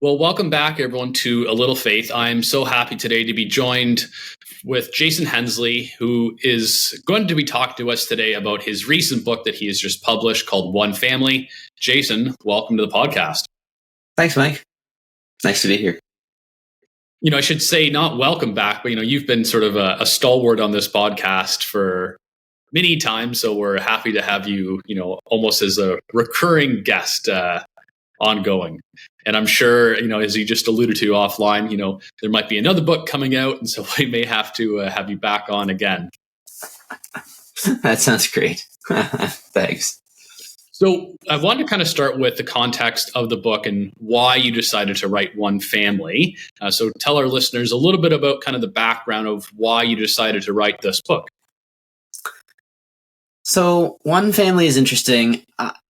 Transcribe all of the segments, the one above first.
Well, welcome back, everyone, to A Little Faith. I'm so happy today to be joined with Jason Hensley, who is going to be talking to us today about his recent book that he has just published called One Family. Jason, welcome to the podcast. Thanks, Mike. Nice to be here. I should say not welcome back, but, you've been sort of a stalwart on this podcast for many times. So we're happy to have you, almost as a recurring guest ongoing. And I'm sure, as you just alluded to offline, there might be another book coming out. And so we may have to have you back on again. That sounds great. Thanks. So I wanted to kind of start with the context of the book and why you decided to write One Family. So tell our listeners a little bit about kind of the background of why you decided to write this book. So One Family is interesting.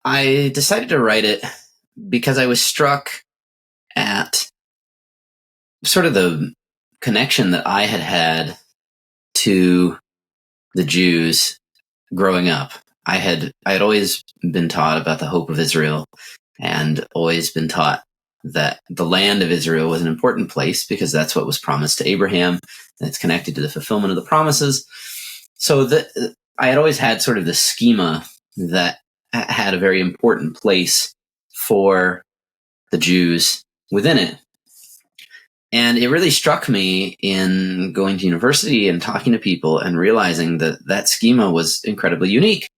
I decided to write it because I was struck at sort of the connection that I had to the Jews growing up. I had always been taught about the hope of Israel and always been taught that the land of Israel was an important place because that's what was promised to Abraham, and it's connected to the fulfillment of the promises. So I had always had sort of the schema that had a very important place for the Jews within it. And it really struck me in going to university and talking to people and realizing that schema was incredibly unique,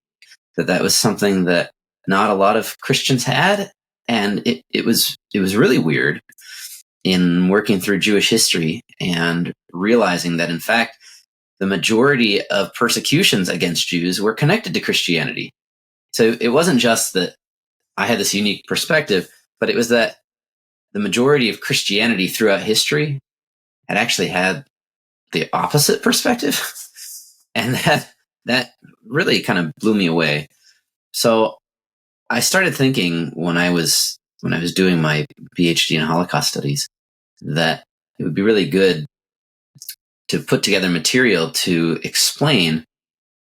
that was something that not a lot of Christians had. And it was really weird in working through Jewish history and realizing that, in fact, the majority of persecutions against Jews were connected to Christianity. So it wasn't just that I had this unique perspective, but it was that the majority of Christianity throughout history had actually had the opposite perspective. And that really kind of blew me away. So I started thinking when I was doing my PhD in Holocaust studies that it would be really good to put together material to explain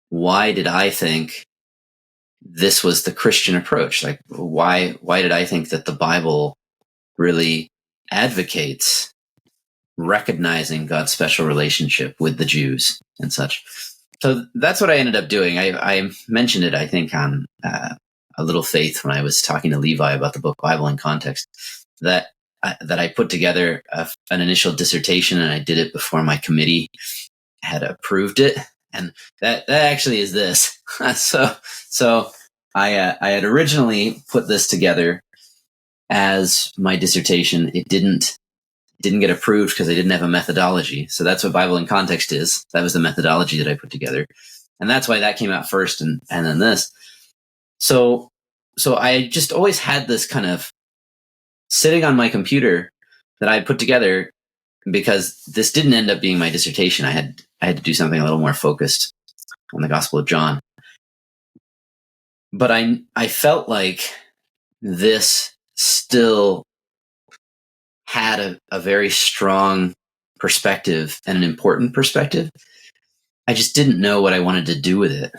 why did I think this was the Christian approach? Like, why did I think that the Bible really advocates recognizing God's special relationship with the Jews and such? So that's what I ended up doing. I mentioned it, I think, on A Little Faith when I was talking to Levi about the book Bible in Context, that I put together an initial dissertation, and I did it before my committee had approved it. And that actually is this. So I had originally put this together as my dissertation. It didn't get approved because I didn't have a methodology. So that's what Bible in Context is. That was the methodology that I put together. And that's why that came out first and then this. So I just always had this kind of sitting on my computer that I put together because this didn't end up being my dissertation. I had to do something a little more focused on the Gospel of John. But I felt like this still had a very strong perspective and an important perspective. I just didn't know what I wanted to do with it.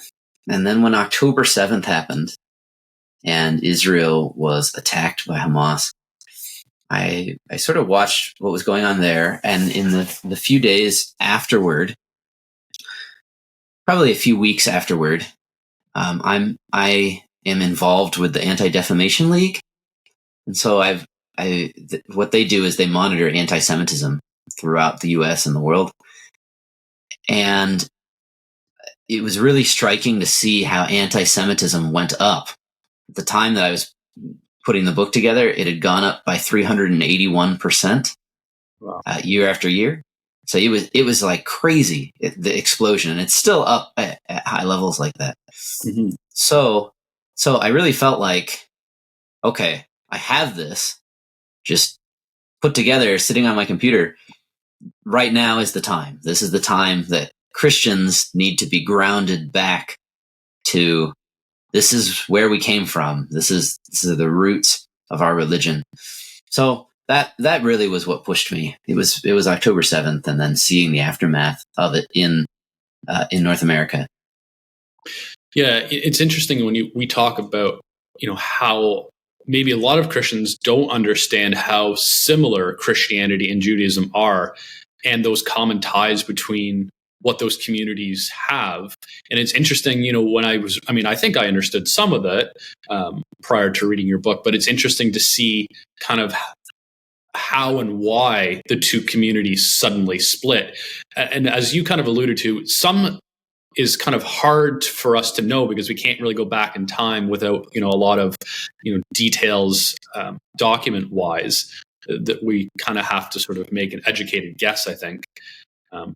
And then when October 7th happened and Israel was attacked by Hamas, I sort of watched what was going on there. And in the few days afterward, probably a few weeks afterward, I am involved with the Anti-Defamation League. And so what they do is they monitor anti-Semitism throughout the US and the world. And it was really striking to see how anti-Semitism went up. At the time that I was putting the book together, it had gone up by 381%. Wow. Year after year. So it was like crazy, the explosion, and it's still up at high levels like that. Mm-hmm. So I really felt like, okay, I have this just put together, sitting on my computer. Right now is the time. This is the time that Christians need to be grounded back to. This is where we came from. This is the roots of our religion. So that really was what pushed me. It was October 7th, and then seeing the aftermath of it in North America. Yeah, it's interesting when we talk about how maybe a lot of Christians don't understand how similar Christianity and Judaism are, and those common ties between what those communities have. And it's interesting, I think I understood some of that prior to reading your book, but it's interesting to see kind of how and why the two communities suddenly split. And as you kind of alluded to, some is kind of hard for us to know because we can't really go back in time without, a lot of, details document wise, that we kind of have to sort of make an educated guess, I think.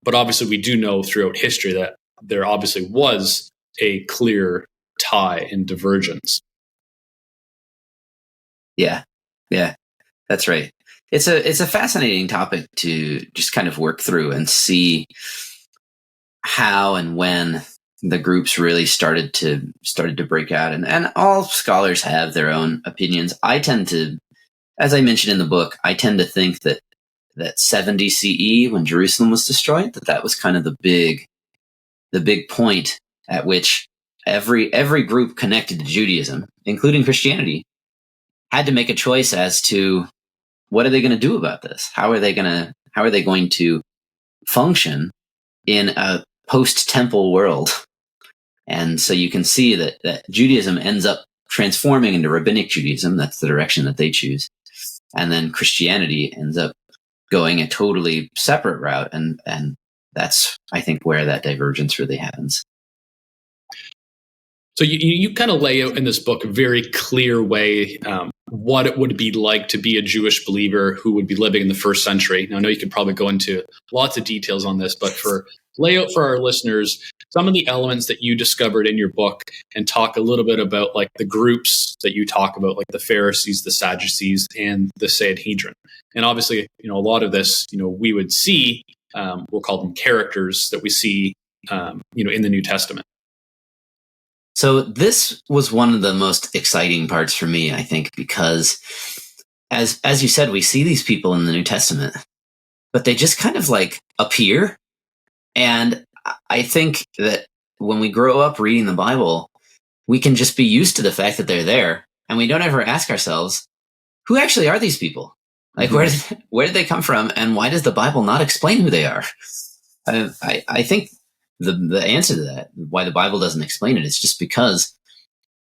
But obviously we do know throughout history that there obviously was a clear tie and divergence. Yeah. That's right. It's a fascinating topic to just kind of work through and see how and when the groups really started to break out. And all scholars have their own opinions. I tend to, as I mentioned in the book, I tend to think that 70 CE, when Jerusalem was destroyed, that was kind of the big point at which every group connected to Judaism, including Christianity, had to make a choice as to what are they going to do about this? How are they going to function in a post-temple world? And so you can see that Judaism ends up transforming into rabbinic Judaism. That's the direction that they choose. And then Christianity ends up going a totally separate route. And that's, I think, where that divergence really happens. So you kind of lay out in this book a very clear way what it would be like to be a Jewish believer who would be living in the first century. Now, I know you could probably go into lots of details on this, but lay out for our listeners some of the elements that you discovered in your book and talk a little bit about like the groups that you talk about, like the Pharisees, the Sadducees, and the Sanhedrin. And obviously, a lot of this, we would see, we'll call them characters that we see, in the New Testament. So this was one of the most exciting parts for me, I think, because as you said, we see these people in the New Testament, but they just kind of like appear. And I think that when we grow up reading the Bible, we can just be used to the fact that they're there, and we don't ever ask ourselves, who actually are these people? Like, where did they come from, and why does the Bible not explain who they are? I think the answer to that, why the Bible doesn't explain it, is just because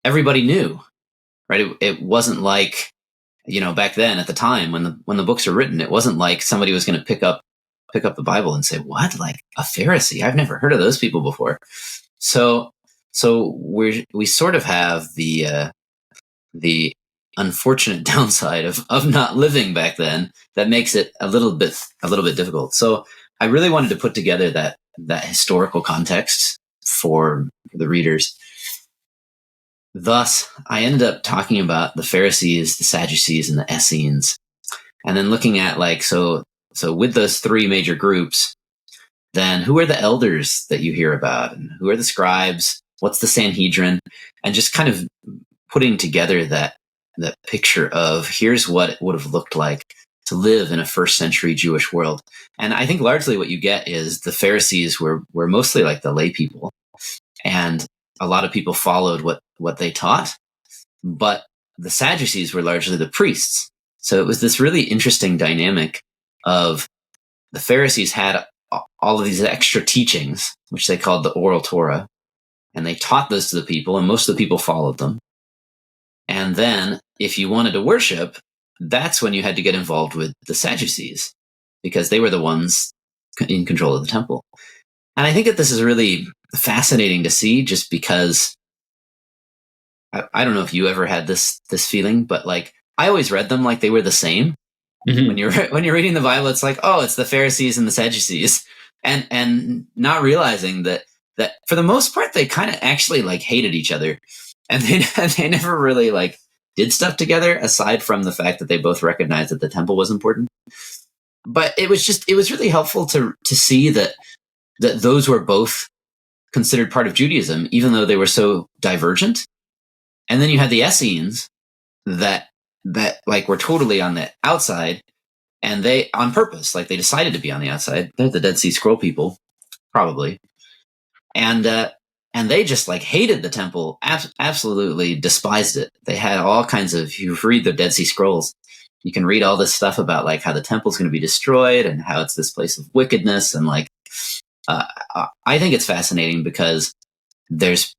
everybody knew, right? It wasn't like, back then at the time when the books are written, it wasn't like somebody was going to pick up the Bible and say, what, like a Pharisee? I've never heard of those people before. So we sort of have the unfortunate downside of not living back then that makes it a little bit difficult. So I really wanted to put together that historical context for the readers. Thus, I ended up talking about the Pharisees, the Sadducees, and the Essenes, and then looking at so with those three major groups, then who are the elders that you hear about, and who are the scribes? What's the Sanhedrin? And just kind of putting together that picture of here's what it would have looked like to live in a first century Jewish world. And I think largely what you get is the Pharisees were mostly like the lay people, and a lot of people followed what they taught, but the Sadducees were largely the priests. So it was this really interesting dynamic of the Pharisees had all of these extra teachings, which they called the oral Torah, and they taught those to the people, and most of the people followed them. And then if you wanted to worship, that's when you had to get involved with the Sadducees, because they were the ones in control of the temple. And I think that this is really fascinating to see, just because I don't know if you ever had this feeling, but like I always read them like they were the same. Mm-hmm. When you're reading the Bible, it's like, oh, it's the Pharisees and the Sadducees, and not realizing that for the most part they kind of actually like hated each other, and they never really like did stuff together, aside from the fact that they both recognized that the temple was important. But it was really helpful to see that those were both considered part of Judaism, even though they were so divergent. And then you had the Essenes that like were totally on the outside, and they on purpose, like they decided to be on the outside. They're the Dead Sea Scroll people, probably. And and they just like hated the temple, absolutely despised it. They had all kinds of, if you read the Dead Sea Scrolls, you can read all this stuff about like how the temple's going to be destroyed and how it's this place of wickedness. And like, I think it's fascinating because there's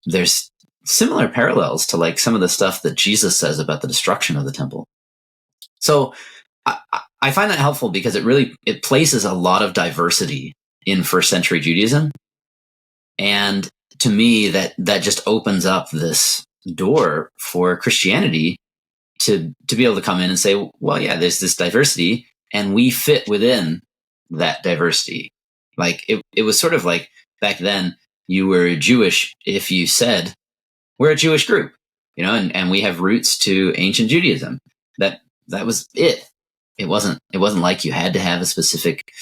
similar parallels to like some of the stuff that Jesus says about the destruction of the temple. So I find that helpful because it places a lot of diversity in first century Judaism. And to me, that just opens up this door for Christianity to be able to come in and say, well, yeah, there's this diversity and we fit within that diversity. Like it was sort of like back then you were Jewish if you said, we're a Jewish group, and we have roots to ancient Judaism. That was it. It wasn't like you had to have a specific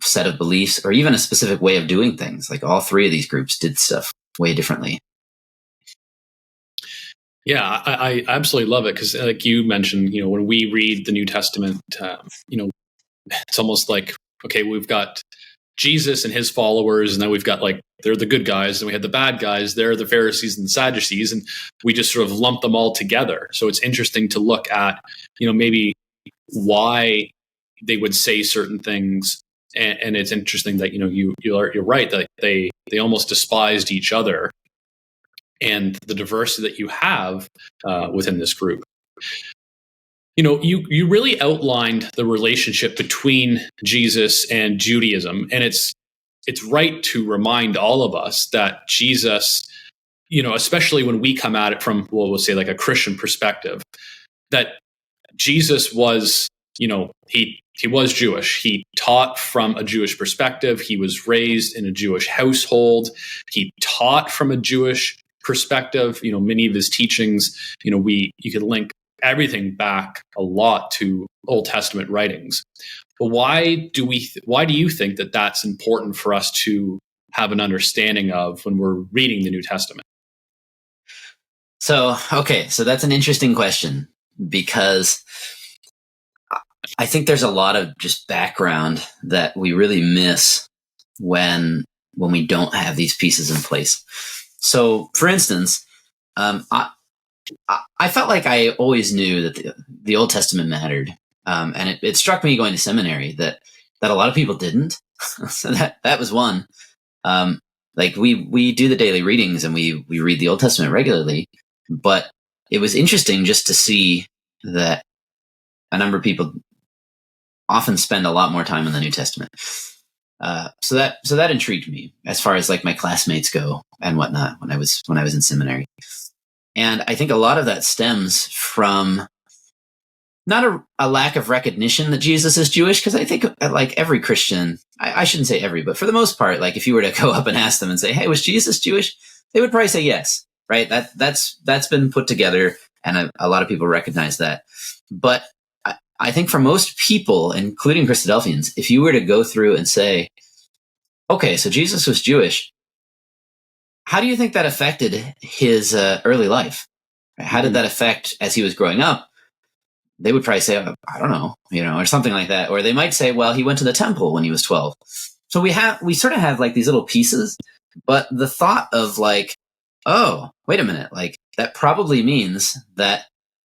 set of beliefs or even a specific way of doing things. Like all three of these groups did stuff way differently. Yeah, I absolutely love it because, like you mentioned, when we read the New Testament, it's almost like, okay, we've got Jesus and his followers, and then we've got like they're the good guys, and we have the bad guys. They're the Pharisees and the Sadducees, and we just sort of lump them all together. So it's interesting to look at, maybe why they would say certain things, and it's interesting that you're right that they almost despised each other and the diversity that you have within this group. You really outlined the relationship between Jesus and Judaism, and it's right to remind all of us that Jesus, especially when we come at it from, well, we'll say like a Christian perspective, that Jesus was, he was Jewish. He taught from a Jewish perspective. He was raised in a Jewish household. He taught from a Jewish perspective. Many of his teachings, you could link everything back a lot to Old Testament writings. But why do you think that that's important for us to have an understanding of when we're reading the New Testament? So that's an interesting question because I think there's a lot of just background that we really miss when we don't have these pieces in place. So, for instance, I felt like I always knew that the Old Testament mattered, and it struck me going to seminary that a lot of people didn't. So that was one. Like we do the daily readings and we read the Old Testament regularly, but it was interesting just to see that a number of people often spend a lot more time in the New Testament. So that intrigued me as far as like my classmates go and whatnot when I was in seminary. And I think a lot of that stems from not a lack of recognition that Jesus is Jewish, because I think like every Christian, I shouldn't say every, but for the most part, like if you were to go up and ask them and say, hey, was Jesus Jewish? They would probably say yes, right? That's been put together, and a lot of people recognize that. But I think for most people, including Christadelphians, if you were to go through and say, okay, so Jesus was Jewish, how do you think that affected his early life? How did that affect as he was growing up? They would probably say, I don't know, or something like that. Or they might say, well, he went to the temple when he was 12. So we sort of have like these little pieces, but the thought of like, oh, wait a minute, like that probably means that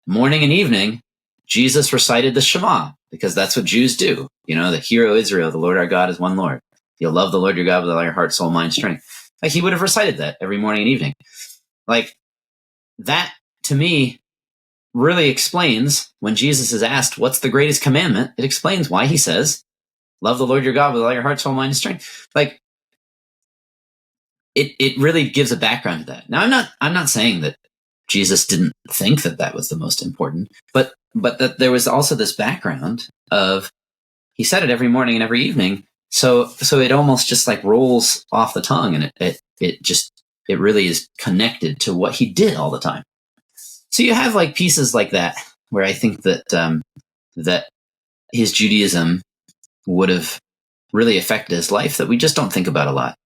morning and evening, Jesus recited the Shema, because that's what Jews do. The Hear, O Israel, the Lord our God is one Lord. You'll love the Lord your God with all your heart, soul, mind, strength. Like he would have recited that every morning and evening. Like that, to me, really explains when Jesus is asked, what's the greatest commandment? It explains why he says, love the Lord your God with all your heart, soul, mind, and strength. Like it really gives a background to that. Now, I'm not saying that Jesus didn't think that was the most important, but that there was also this background of, he said it every morning and every evening. So it almost just like rolls off the tongue, and it really is connected to what he did all the time. So you have like pieces like that where I think that that his Judaism would have really affected his life that we just don't think about a lot.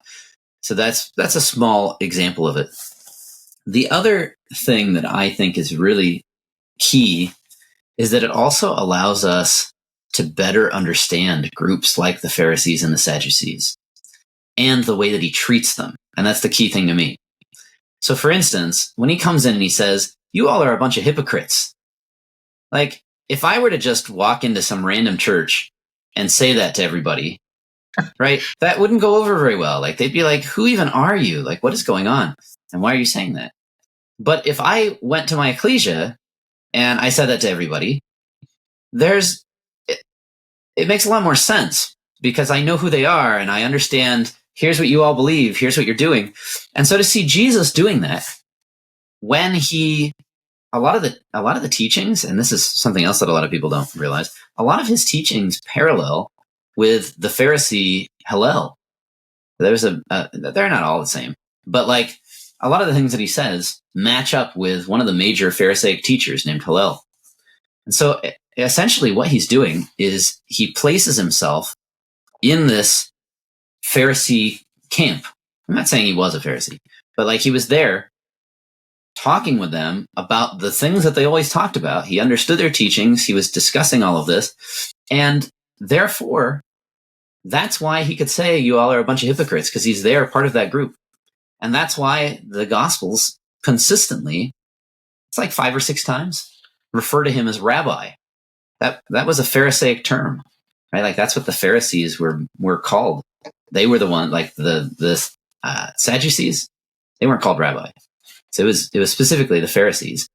So that's a small example of it. The other thing that I think is really key is that it also allows us to better understand groups like the Pharisees and the Sadducees and the way that he treats them. And that's the key thing to me. So for instance, when he comes in and he says, you all are a bunch of hypocrites. Like, if I were to just walk into some random church and say that to everybody, right, that wouldn't go over very well. Like, they'd be like, who even are you? Like, what is going on? And why are you saying that? But if I went to my ecclesia and I said that to everybody, it makes a lot more sense because I know who they are and I understand, here's what you all believe, here's what you're doing. And so to see Jesus doing that, when a lot of the teachings, and this is something else that a lot of people don't realize, a lot of his teachings parallel with the Pharisee Hillel. They're not all the same, but like a lot of the things that he says match up with one of the major Pharisaic teachers named Hillel. And so essentially what he's doing is he places himself in this Pharisee camp. I'm not saying he was a Pharisee, but like he was there talking with them about the things that they always talked about. He understood their teachings. He was discussing all of this. And therefore, that's why he could say, you all are a bunch of hypocrites, because he's there, part of that group. And that's why the Gospels consistently, it's like 5 or 6 times, refer to him as rabbi. That was a Pharisaic term, right? Like that's what the Pharisees were called. They were the one, like the Sadducees. They weren't called rabbi. So it was specifically the Pharisees.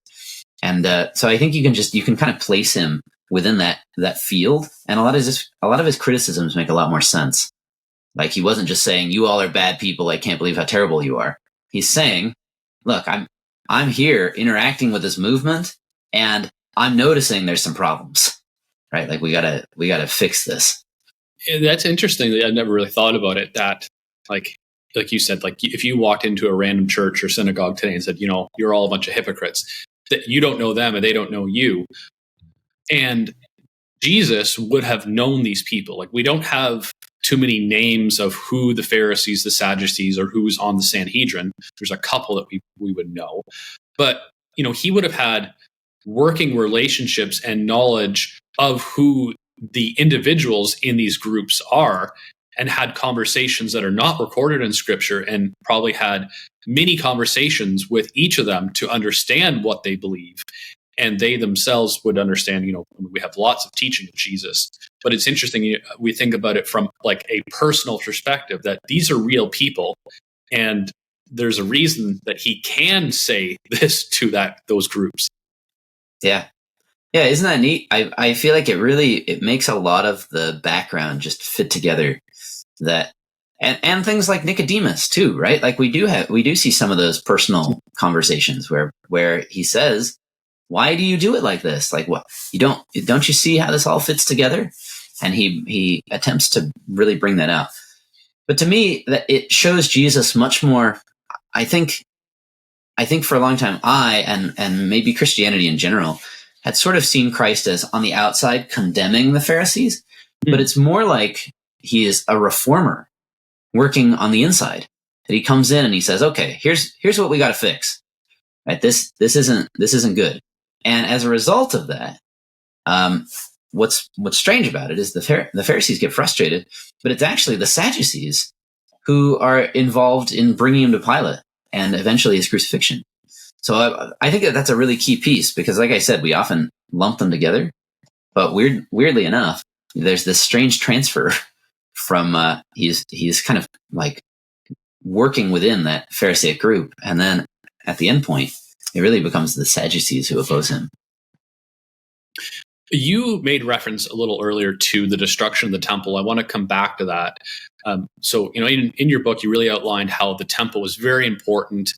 And so I think you can kind of place him within that field. And a lot of his criticisms make a lot more sense. Like he wasn't just saying, you all are bad people, I can't believe how terrible you are. He's saying, look, I'm here interacting with this movement and I'm noticing there's some problems, right? Like we gotta fix this. That's interesting. I never really thought about it. That like you said, like if you walked into a random church or synagogue today and said, you're all a bunch of hypocrites, that you don't know them and they don't know you. And Jesus would have known these people. Like we don't have too many names of who the Pharisees, the Sadducees, or who's on the Sanhedrin. There's a couple that we would know. But, he would have had working relationships and knowledge of who the individuals in these groups are, and had conversations that are not recorded in Scripture, and probably had many conversations with each of them to understand what they believe. And they themselves would understand, we have lots of teaching of Jesus, but it's interesting. We think about it from like a personal perspective, that these are real people. And there's a reason that he can say this to those groups. Yeah. Yeah. Isn't that neat? I feel like it makes a lot of the background just fit together, that, and things like Nicodemus too, right? Like we do see some of those personal conversations where he says, why do you do it like this? Like what? Don't you see how this all fits together? And he attempts to really bring that out. But to me, that it shows Jesus much more. I think for a long time, and maybe Christianity in general had sort of seen Christ as on the outside condemning the Pharisees, but it's more like he is a reformer working on the inside. That he comes in and he says, okay, here's what we got to fix. Right? This isn't good. And as a result of that, what's strange about it is the Pharisees get frustrated, but it's actually the Sadducees who are involved in bringing him to Pilate and eventually his crucifixion. So I think that's a really key piece, because like I said, we often lump them together, but weirdly enough, there's this strange transfer from he's kind of like working within that Pharisaic group, and then at the end point, it really becomes the Sadducees who oppose him. You made reference a little earlier to the destruction of the temple. I want to come back to that. So, in your book, you really outlined how the temple was very important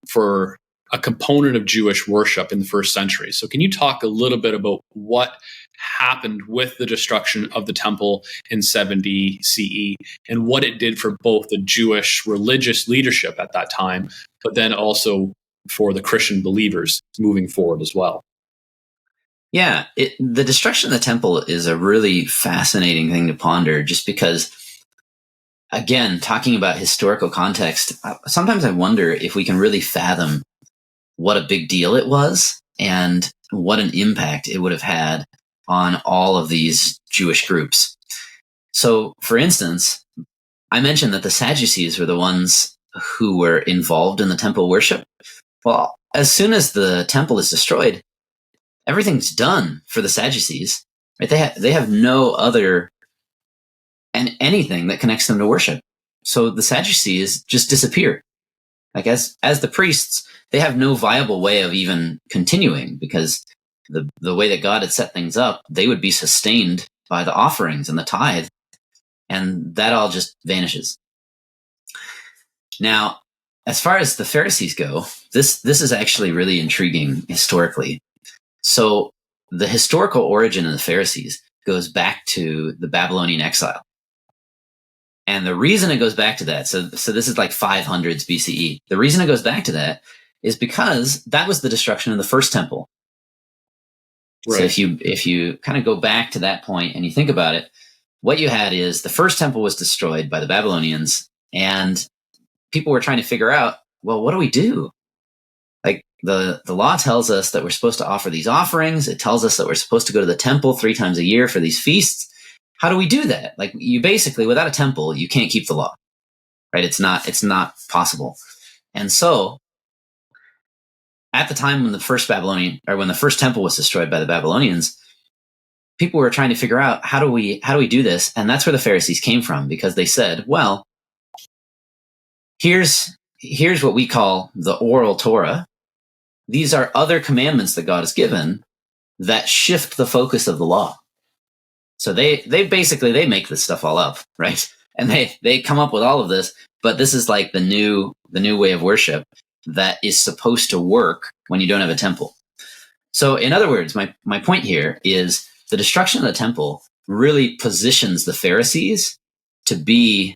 for a component of Jewish worship in the first century. So can you talk a little bit about what happened with the destruction of the temple in 70 CE and what it did for both the Jewish religious leadership at that time, but then also for the Christian believers moving forward as well? Yeah, the destruction of the temple is a really fascinating thing to ponder, just because, again, talking about historical context, sometimes I wonder if we can really fathom what a big deal it was and what an impact it would have had on all of these Jewish groups. So, for instance, I mentioned that the Sadducees were the ones who were involved in the temple worship. Well, as soon as the temple is destroyed, everything's done for the Sadducees. Right? They have no other and anything that connects them to worship. So the Sadducees just disappear. Like as the priests, they have no viable way of even continuing, because the way that God had set things up, they would be sustained by the offerings and the tithe, and that all just vanishes. Now, as far as the Pharisees go, this is actually really intriguing historically. So the historical origin of the Pharisees goes back to the Babylonian exile. And the reason it goes back to that, so this is like 500s BCE. The reason it goes back to that is because that was the destruction of the first temple. Right. So if you kind of go back to that point and you think about it, what you had is the first temple was destroyed by the Babylonians, and people were trying to figure out, well, what do we do? Like the law tells us that we're supposed to offer these offerings. It tells us that we're supposed to go to the temple 3 times a year for these feasts. How do we do that? Like, you basically, without a temple, you can't keep the law, right? It's not possible. And so at the time when the first temple was destroyed by the Babylonians, people were trying to figure out, how do we do this? And that's where the Pharisees came from, because they said, well, here's what we call the oral Torah. These are other commandments that God has given that shift the focus of the law. So they basically make this stuff all up, right? And they come up with all of this, but this is like the new way of worship that is supposed to work when you don't have a temple. So in other words, my point here is the destruction of the temple really positions the Pharisees to be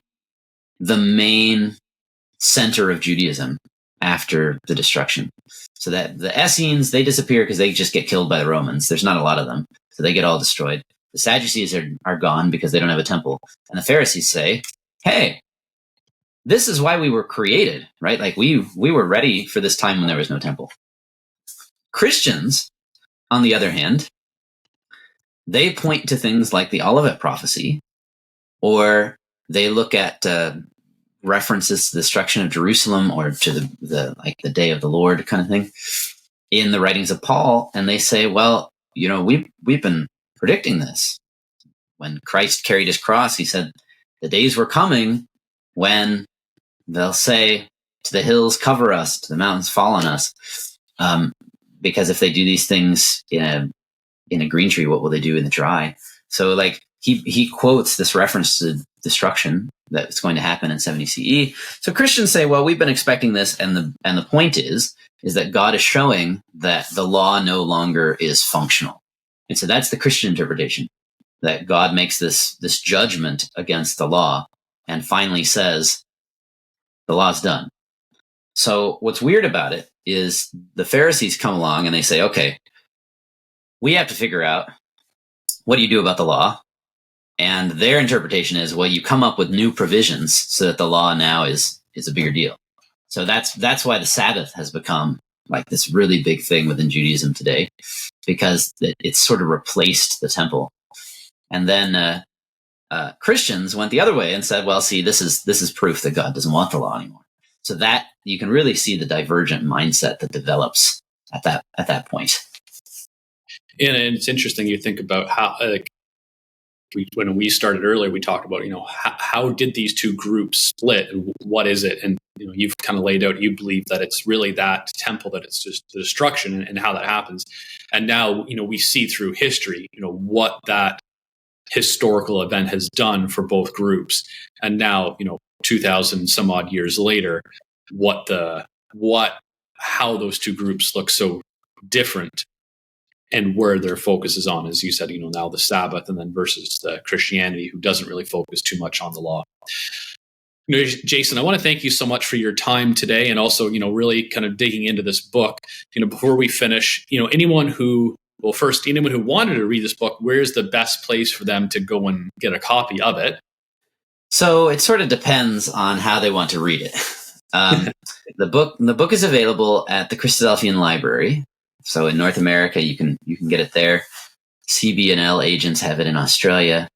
the main center of Judaism after the destruction. So that the Essenes, they disappear because they just get killed by the Romans. There's not a lot of them, so they get all destroyed. The Sadducees are gone because they don't have a temple. And the Pharisees say, hey, this is why we were created, right? Like we were ready for this time when there was no temple. Christians, on the other hand, they point to things like the Olivet prophecy, or they look at references to the destruction of Jerusalem, or to the day of the Lord kind of thing in the writings of Paul, and they say, well, we've been predicting this. When Christ carried his cross, he said the days were coming when they'll say to the hills, cover us, to the mountains, fall on us. Because if they do these things in a green tree, what will they do in the dry? So like he quotes this reference to destruction that's going to happen in 70 CE. So Christians say, well, we've been expecting this, and the point is that God is showing that the law no longer is functional. And so that's the Christian interpretation, that God makes this judgment against the law and finally says, the law's done. So what's weird about it is the Pharisees come along and they say, okay, we have to figure out, what do you do about the law? And their interpretation is, well, you come up with new provisions so that the law now is a bigger deal. So that's why the Sabbath has become like this really big thing within Judaism today, because it's sort of replaced the temple. And then Christians went the other way and said, well, see, this is proof that God doesn't want the law anymore. So that you can really see the divergent mindset that develops at that point. And it's interesting, you think about how, when we started earlier, we talked about, how did these two groups split, and what is it? And you've kind of laid out, you believe that it's really that temple, that it's just the destruction and how that happens. And now, we see through history, what that historical event has done for both groups. And now, 2000 some odd years later, how those two groups look so different, and where their focus is on, as you said, now the Sabbath, and then versus the Christianity, who doesn't really focus too much on the law. Jason, I want to thank you so much for your time today, and also, really kind of digging into this book. Before we finish, anyone who wanted to read this book, where's the best place for them to go and get a copy of it? So it sort of depends on how they want to read it. The book is available at the Christadelphian Library. So in North America, you can get it there. CB&L agents have it in Australia.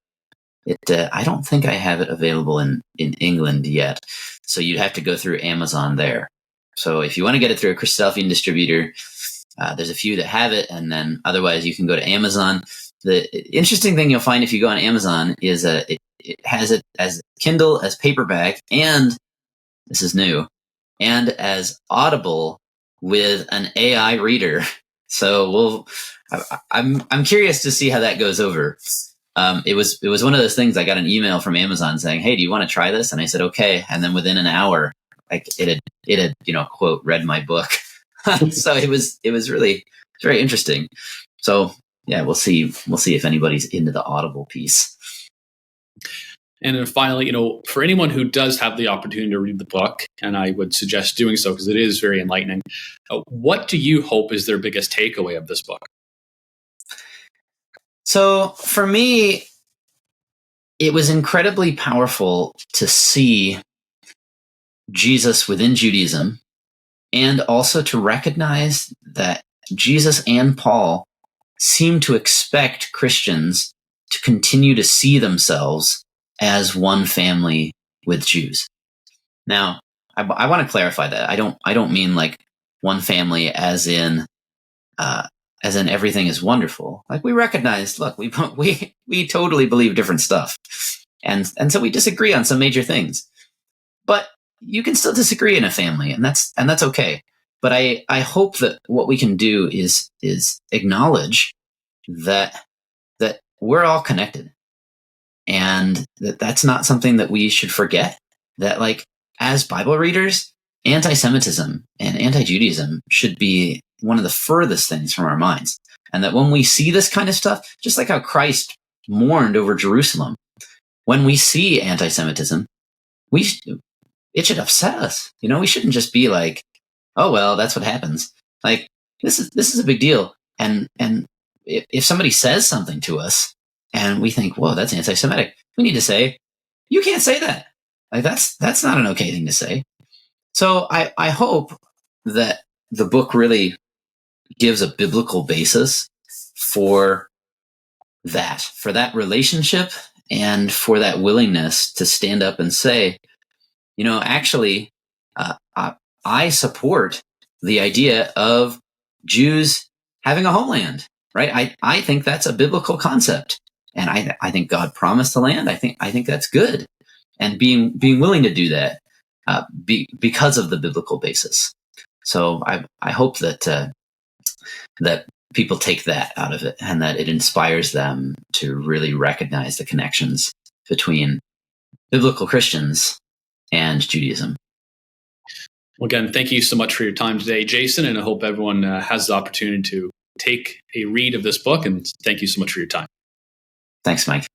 I don't think I have it available in England yet. So you'd have to go through Amazon there. So if you want to get it through a Christadelphian distributor, there's a few that have it, and then otherwise you can go to Amazon. The interesting thing you'll find if you go on Amazon is it has it as Kindle, as paperback, and this is new, and as Audible with an AI reader. So I'm curious to see how that goes over. It was one of those things. I got an email from Amazon saying, "Hey, do you want to try this?" And I said, "Okay." And then within an hour, like it had quote, read my book. So it was really very interesting. So yeah, we'll see if anybody's into the Audible piece. And then finally, for anyone who does have the opportunity to read the book, and I would suggest doing so because it is very enlightening, what do you hope is their biggest takeaway of this book? So for me, it was incredibly powerful to see Jesus within Judaism, and also to recognize that Jesus and Paul seem to expect Christians to continue to see themselves as one family with Jews. Now, I want to clarify that. I don't mean like one family as in everything is wonderful. Like, we recognize, look, we totally believe different stuff, and so we disagree on some major things. But you can still disagree in a family, and that's okay. But I hope that what we can do is acknowledge that we're all connected, and that's not something that we should forget. That, like, as Bible readers, anti-Semitism and anti-Judaism should be one of the furthest things from our minds. And that when we see this kind of stuff, just like how Christ mourned over Jerusalem, when we see anti-Semitism, it should upset us. We shouldn't just be like, "Oh, well, that's what happens." Like, this is a big deal. And if somebody says something to us and we think, "Whoa, that's anti-Semitic," we need to say, "You can't say that. Like, that's not an okay thing to say." So I hope that the book really gives a biblical basis for that relationship, and for that willingness to stand up and say, actually, I support the idea of Jews having a homeland, right? I think that's a biblical concept, and I think God promised the land. I think that's good, and being willing to do that because of the biblical basis. So I hope that people take that out of it, and that it inspires them to really recognize the connections between biblical Christians and Judaism. Well, again, thank you so much for your time today, Jason, and I hope everyone has the opportunity to take a read of this book, and thank you so much for your time. Thanks, Mike.